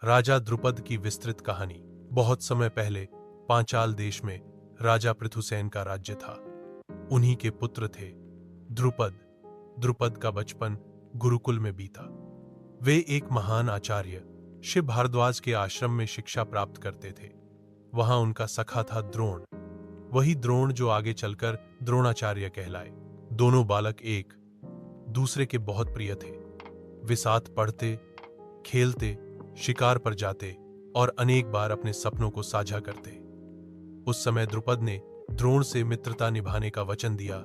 राजा द्रुपद की विस्तृत कहानी। बहुत समय पहले पांचाल देश में राजा पृथुसेन का राज्य था। उन्हीं के पुत्र थे द्रुपद। द्रुपद का बचपन गुरुकुल में बीता। वे एक महान आचार्य शिव भारद्वाज के आश्रम में शिक्षा प्राप्त करते थे। वहां उनका सखा था द्रोण, वही द्रोण जो आगे चलकर द्रोणाचार्य कहलाए। दोनों बालक एक दूसरे के बहुत प्रिय थे। वे साथ पढ़ते, खेलते, शिकार पर जाते और अनेक बार अपने सपनों को साझा करते। उस समय द्रुपद ने द्रोण से मित्रता निभाने का वचन दिया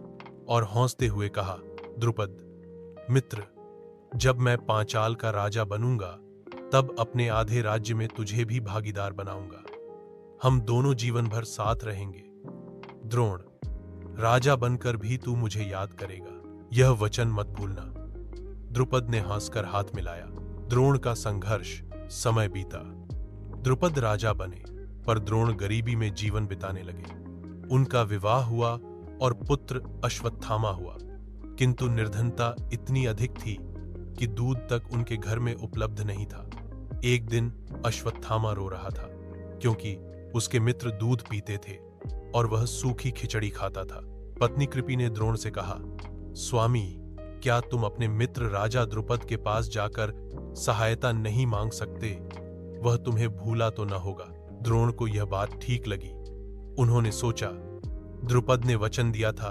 और हौंसते हुए कहा, द्रुपद मित्र, जब मैं पांचाल का राजा बनूंगा तब अपने आधे राज्य में तुझे भी भागीदार बनाऊंगा। हम दोनों जीवन भर साथ रहेंगे। द्रोण, राजा बनकर भी तू मुझे याद करेगा, यह वचन मत भूलना। द्रुपद ने हंसकर हाथ मिलाया। द्रोण का संघर्ष। समय बीता। द्रुपद राजा बने, पर द्रोण गरीबी में जीवन बिताने लगे। उनका विवाह हुआ और पुत्र अश्वत्थामा हुआ, किंतु निर्धनता इतनी अधिक थी कि दूध तक उनके घर में उपलब्ध नहीं था। एक दिन अश्वत्थामा रो रहा था क्योंकि उसके मित्र दूध पीते थे और वह सूखी खिचड़ी खाता था। पत्नी कृपि ने द्रोण से कहा, स्वामी, क्या तुम अपने मित्र राजा द्रुपद के पास जाकर सहायता नहीं मांग सकते? वह तुम्हें भूला तो न होगा। द्रोण को यह बात ठीक लगी। उन्होंने सोचा, द्रुपद ने वचन दिया था,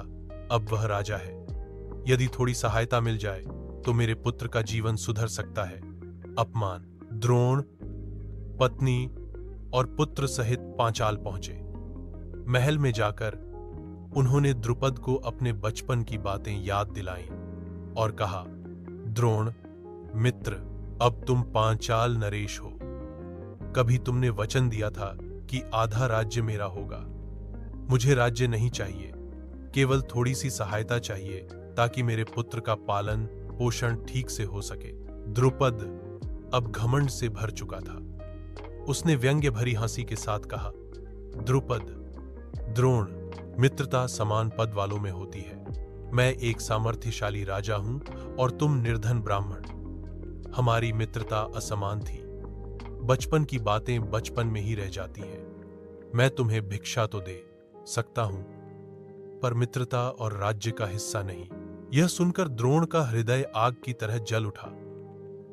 अब वह राजा है। यदि थोड़ी सहायता मिल जाए तो मेरे पुत्र का जीवन सुधर सकता है। अपमान। द्रोण पत्नी और पुत्र सहित पांचाल पहुंचे। महल में जाकर उन्होंने द्रुपद को अपने बचपन की बातें याद दिलाईं और कहा, द्रोण मित्र, अब तुम पांचाल नरेश हो। कभी तुमने वचन दिया था कि आधा राज्य मेरा होगा। मुझे राज्य नहीं चाहिए, केवल थोड़ी सी सहायता चाहिए ताकि मेरे पुत्र का पालन पोषण ठीक से हो सके। द्रुपद अब घमंड से भर चुका था। उसने व्यंग्य भरी हंसी के साथ कहा, द्रुपद, द्रोण, मित्रता समान पद वालों में होती है। मैं एक सामर्थ्यशाली राजा हूं और तुम निर्धन ब्राह्मण। हमारी मित्रता असमान थी। बचपन की बातें बचपन में ही रह जाती हैं। मैं तुम्हें भिक्षा तो दे सकता हूं, पर मित्रता और राज्य का हिस्सा नहीं। यह सुनकर द्रोण का हृदय आग की तरह जल उठा।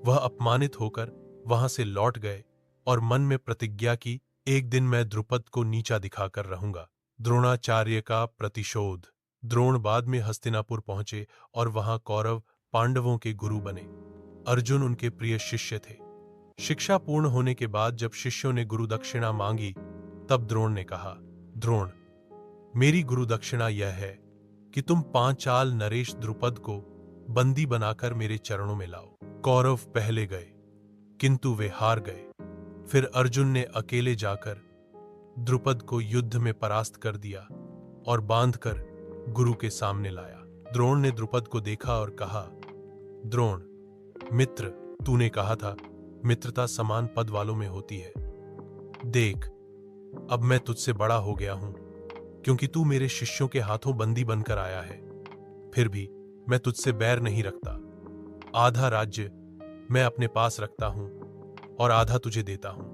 वह अपमानित होकर वहां से लौट गए और मन में प्रतिज्ञा की, एक दिन मैं द्रुपद को नीचा दिखाकर रहूंगा। द्रोणाचार्य का प्रतिशोध। द्रोण बाद में हस्तिनापुर पहुंचे और वहां कौरव पांडवों के गुरु बने। अर्जुन उनके प्रिय शिष्य थे। शिक्षा पूर्ण होने के बाद जब शिष्यों ने गुरु दक्षिणा मांगी तब द्रोण ने कहा, द्रोण, मेरी गुरु दक्षिणा यह है कि तुम पांचाल नरेश द्रुपद को बंदी बनाकर मेरे चरणों में लाओ। कौरव पहले गए, किंतु वे हार गए। फिर अर्जुन ने अकेले जाकर द्रुपद को युद्ध में परास्त कर दिया और बांधकर गुरु के सामने लाया। द्रोण ने द्रुपद को देखा और कहा, द्रोण मित्र, तूने कहा था मित्रता समान पद वालों में होती है। देख, अब मैं तुझसे बड़ा हो गया हूं क्योंकि तू मेरे शिष्यों के हाथों बंदी बनकर आया है। फिर भी मैं तुझसे बैर नहीं रखता। आधा राज्य मैं अपने पास रखता हूं और आधा तुझे देता हूं।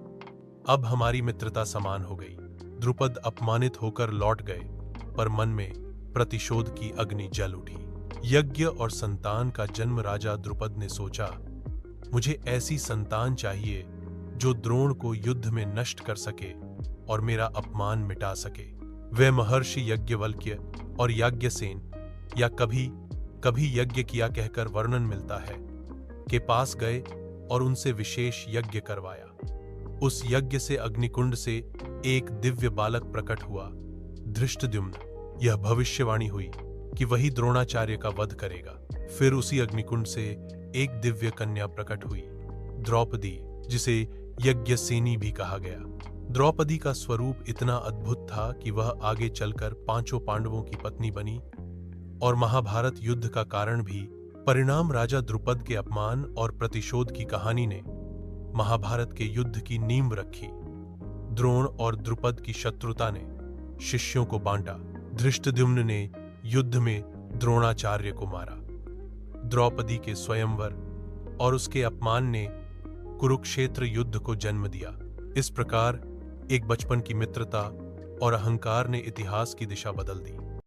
अब हमारी मित्रता समान हो गई। द्रुपद अपमानित होकर लौट गए, पर मन में प्रतिशोध की अग्नि जल उठी। यज्ञ और संतान का जन्म। राजा द्रुपद ने सोचा, मुझे ऐसी संतान चाहिए जो द्रोण को युद्ध में नष्ट कर सके और मेरा अपमान मिटा सके। वे महर्षि यज्ञवल्क्य और याज्ञसेन, या कभी कभी यज्ञ किया कहकर वर्णन मिलता है, के पास गए और उनसे विशेष यज्ञ करवाया। उस यज्ञ से अग्निकुंड से एक दिव्य बालक प्रकट हुआ, धृष्टद्युम्न। यह भविष्यवाणी हुई कि वही द्रोणाचार्य का वध करेगा। फिर उसी अग्निकुंड से एक दिव्य कन्या प्रकट हुई, द्रौपदी, जिसे यज्ञसेनी भी कहा गया। द्रौपदी का स्वरूप इतना अद्भुत था कि वह आगे चलकर पांचों पांडवों की पत्नी बनी और महाभारत युद्ध का कारण भी। परिणाम, राजा द्रुपद के अपमान और प्रतिशोध की कहानी ने महाभारत के युद्ध की नींव रखी। द्रोण और द्रुपद की शत्रुता ने शिष्यों को बांटा। धृष्टद्युम्न ने युद्ध में द्रोणाचार्य को मारा। द्रौपदी के स्वयंवर और उसके अपमान ने कुरुक्षेत्र युद्ध को जन्म दिया। इस प्रकार एक बचपन की मित्रता और अहंकार ने इतिहास की दिशा बदल दी।